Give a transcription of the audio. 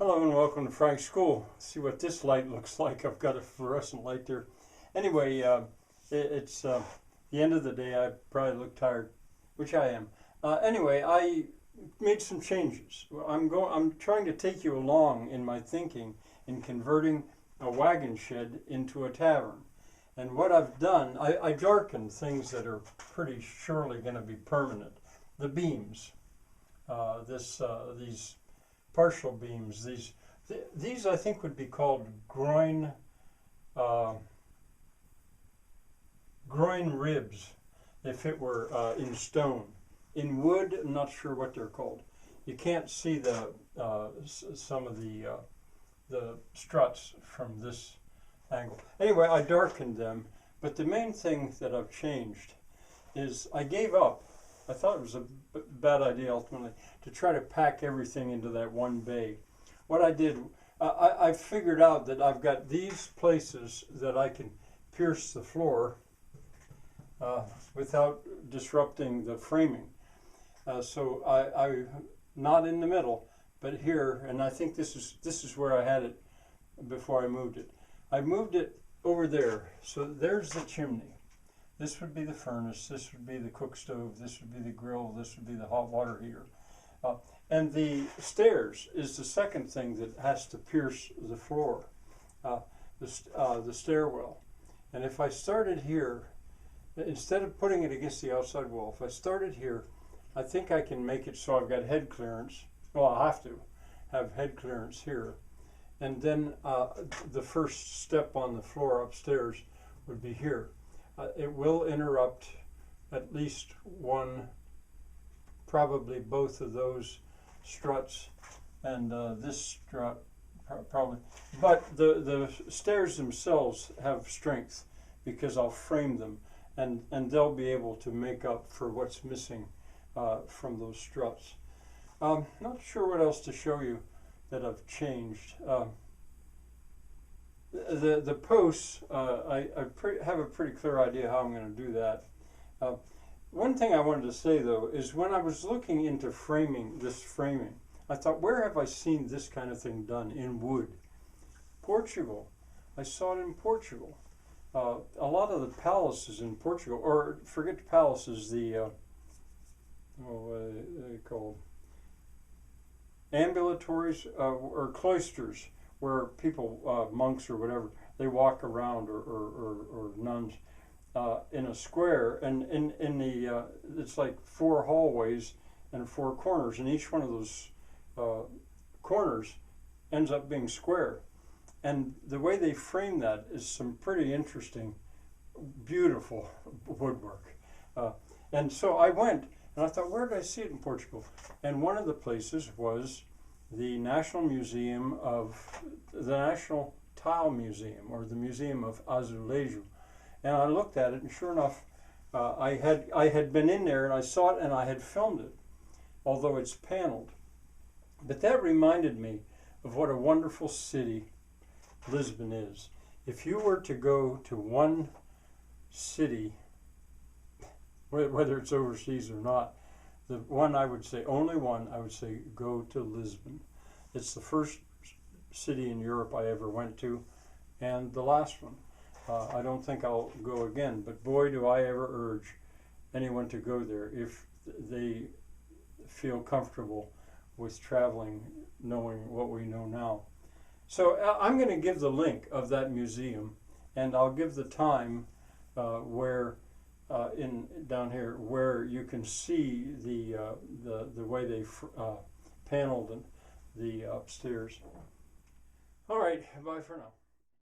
Hello and welcome to Frank's School. See what this light looks like. I've got a fluorescent light there. Anyway, it's the end of the day. I probably look tired, which I am. Anyway, I made some changes. I'm trying to take you along in my thinking in converting a wagon shed into a tavern. And what I've done, I darkened things that are pretty surely going to be permanent. The beams, these partial beams, these I think would be called groin ribs if it were in stone. In wood, I'm not sure what they're called. You can't see some of the struts from this angle. Anyway, I darkened them, but the main thing that I've changed is I gave up. I thought it was a bad idea ultimately to try to pack everything into that one bay. What I did, I figured out that I've got these places that I can pierce the floor without disrupting the framing. So I not in the middle, but here, and I think this is where I had it before I moved it. I moved it over there, so there's the chimney. This would be the furnace, this would be the cook stove, this would be the grill, this would be the hot water heater. And the stairs is the second thing that has to pierce the floor, the stairwell. And if I started here, instead of putting it against the outside wall, if I started here, I think I can make it so I've got head clearance. Well, I'll have to have head clearance here. And then the first step on the floor upstairs would be here. It will interrupt at least one, probably both of those struts, and this strut probably. But the stairs themselves have strength because I'll frame them, and they'll be able to make up for what's missing from those struts. Not sure what else to show you that I've changed. The posts, I have a pretty clear idea how I'm going to do that. One thing I wanted to say though is when I was looking into framing, I thought, where have I seen this kind of thing done in wood? Portugal. I saw it in Portugal. A lot of the palaces in Portugal, or forget the palaces, the what are they called? Ambulatories or cloisters, where people, monks or whatever, they walk around, or nuns, in a square, and in the it's like 4 hallways and 4 corners, and each one of those corners ends up being square. And the way they frame that is some pretty interesting, beautiful woodwork. And so I went, and I thought, where did I see it in Portugal? And one of the places was the National Museum the National Tile Museum, or the Museum of Azulejo. And I looked at it, and sure enough, I had been in there, and I saw it, and I had filmed it, although it's paneled. But that reminded me of what a wonderful city Lisbon is. If you were to go to one city, whether it's overseas or not, the one I would say, only one, I would say go to Lisbon. It's the first city in Europe I ever went to, and the last one. I don't think I'll go again, but boy, do I ever urge anyone to go there if they feel comfortable with traveling, knowing what we know now. So I'm going to give the link of that museum, and I'll give the time where down here where you can see the way they paneled the upstairs. All right, bye for now.